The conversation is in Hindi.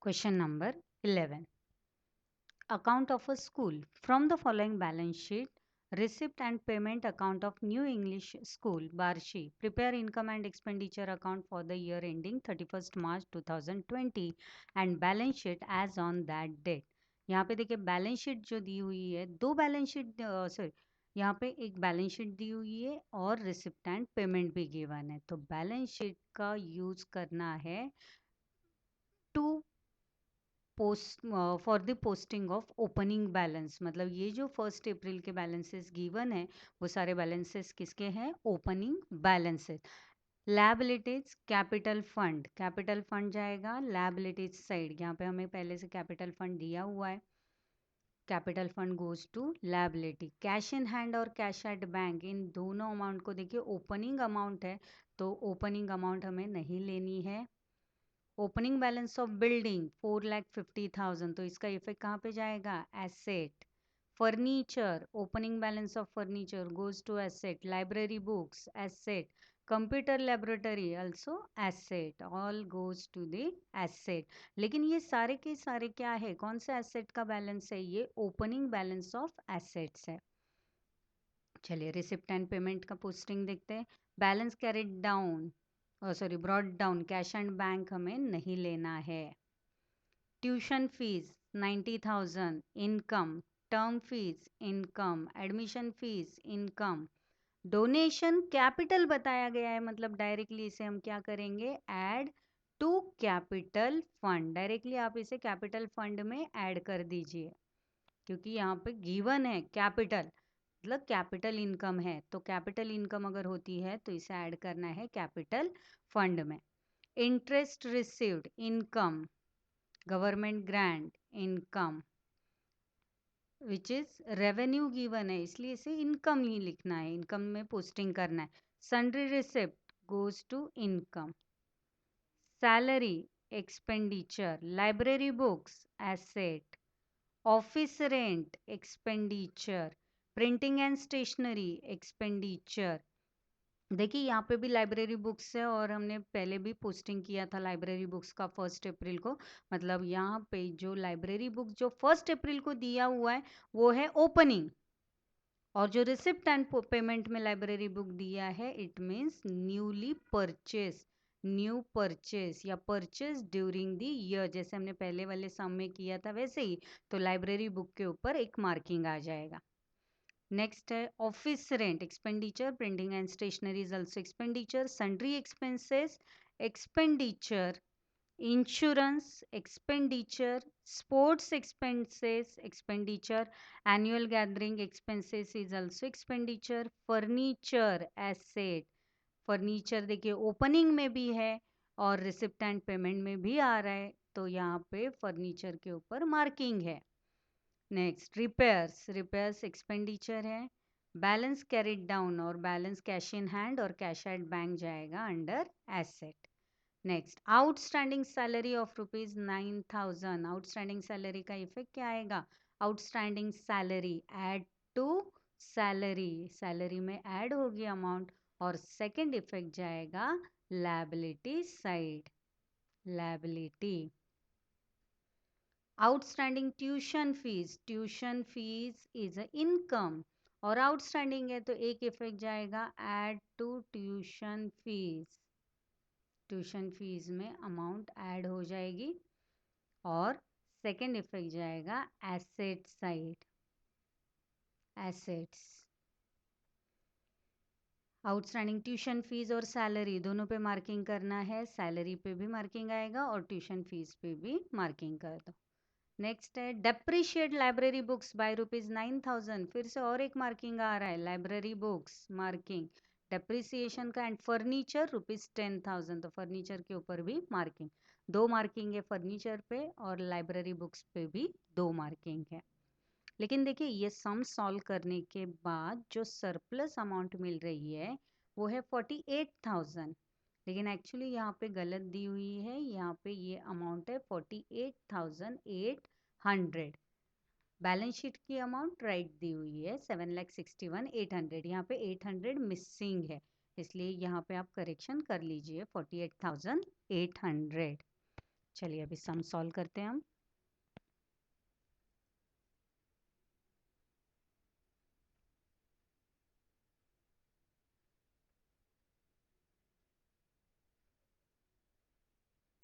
Question number 11. Account of a school. From the following balance sheet, receipt and payment account of New English School, Barshi. Prepare income and expenditure account for the year ending 31st March 2020 and balance sheet as on that date. यहाँ पे देखिए बैलेंस शीट जो दी हुई है, दो बैलेंस शीट सॉरी, यहाँ पे एक बैलेंस शीट दी हुई है और रिसिप्ट एंड पेमेंट भी गिवन है। तो बैलेंस शीट का यूज करना है to post for the posting of opening balance. मतलब ये जो 1 अप्रैल के बैलेंसेस गिवन है वो सारे बैलेंसेस किसके हैं? Opening balances. Liabilities capital fund जाएगा लैबिलिटीज साइड। यहाँ पे हमें पहले से कैपिटल फंड दिया हुआ है, capital fund goes to liability. Cash in hand और कैश एट बैंक, इन दोनों अमाउंट को देखिए ओपनिंग अमाउंट है तो ओपनिंग अमाउंट हमें नहीं लेनी है। ओपनिंग बैलेंस ऑफ बिल्डिंग 4,50,000, तो इसका इफेक्ट कहाँ पे जाएगा? Asset. Furniture, opening balance of furniture goes to asset. Library books asset. Computer laboratory also asset, all goes to the asset. लेकिन ये सारे के सारे क्या है, कौन सा एसेट का बैलेंस है? ये ओपनिंग बैलेंस ऑफ एसेट्स है। चलिए रिसिप्ट एंड पेमेंट का पोस्टिंग देखते हैं। Balance carried down sorry brought down, cash and bank हमें नहीं लेना है। Tuition fees 90,000 income. Term fees income. Admission fees income. Donation capital बताया गया है, मतलब डायरेक्टली इसे हम क्या करेंगे? Add to capital fund. Directly आप इसे कैपिटल फंड में ऐड कर दीजिए क्योंकि यहाँ पे गिवन है कैपिटल, मतलब कैपिटल इनकम है। तो कैपिटल इनकम अगर होती है तो इसे ऐड करना है कैपिटल फंड में। Interest received income. Government grant income, which is revenue given है इसलिए इसे इनकम ही लिखना है, इनकम में पोस्टिंग करना है। Sundry receipt goes to income. Salary expenditure. Library books asset. Office rent expenditure. Printing and stationery expenditure. देखिए यहाँ पे भी लाइब्रेरी बुक्स है और हमने पहले भी पोस्टिंग किया था लाइब्रेरी बुक्स का 1 अप्रैल को। मतलब यहाँ पे जो लाइब्रेरी बुक जो 1 अप्रैल को दिया हुआ है वो है ओपनिंग, और जो रिसिप्ट एंड पेमेंट में लाइब्रेरी बुक दिया है it means newly purchase, new purchase या परचेज ड्यूरिंग द ईयर। जैसे हमने पहले वाले सम में किया था वैसे ही, तो लाइब्रेरी बुक के ऊपर एक मार्किंग आ जाएगा। नेक्स्ट है office rent expenditure. Printing and stationery is also expenditure. Sundry expenses expenditure. Insurance expenditure. Sports expenses expenditure. Annual gathering expenses is also expenditure. Furniture asset. Furniture देखिए ओपनिंग में भी है और रिसिप्ट एंड पेमेंट में भी आ रहा है, तो यहाँ पे फर्नीचर के ऊपर मार्किंग है। नेक्स्ट रिपेयर्स, रिपेयर्स एक्सपेंडिचर है। बैलेंस कैरिड डाउन और बैलेंस कैश इन हैंड और कैश एट बैंक जाएगा under asset. Next outstanding salary of ₹9,000। Outstanding salary का इफेक्ट क्या आएगा? Outstanding salary add to salary, salary में ऐड होगी अमाउंट, और सेकंड इफेक्ट जाएगा liability side, liability. Outstanding tuition fees is a income और आउटस्टैंडिंग है तो एक इफेक्ट जाएगा add to tuition fees, tuition fees में अमाउंट ऐड हो जाएगी, और सेकंड इफेक्ट जाएगा asset side, assets. Outstanding tuition fees और सैलरी दोनों पे मार्किंग करना है, सैलरी पे भी मार्किंग आएगा और ट्यूशन फीस पे भी मार्किंग कर दो। नेक्स्ट है डेप्रिशिएट लाइब्रेरी बुक्स बाय ₹9,000। फिर से और एक मार्किंग आ रहा है, लाइब्रेरी बुक्स मार्किंग डेप्रिसिएशन का, एंड फर्नीचर ₹10,000, तो फर्नीचर के ऊपर भी मार्किंग। दो मार्किंग है फर्नीचर पे और लाइब्रेरी बुक्स पे भी दो मार्किंग है। लेकिन देखिए ये सम सॉल्व करने के बाद जो सरप्लस अमाउंट मिल रही है वो है 48,000, लेकिन एक्चुअली यहाँ पे गलत दी हुई है, यहाँ पे ये अमाउंट है 48,800। बैलेंस शीट की अमाउंट राइट दी हुई है 7,61,800, यहाँ पे 800 मिसिंग है, इसलिए यहाँ पे आप करेक्शन कर लीजिए 48,800। चलिए अभी सम सॉल्व करते हैं हम।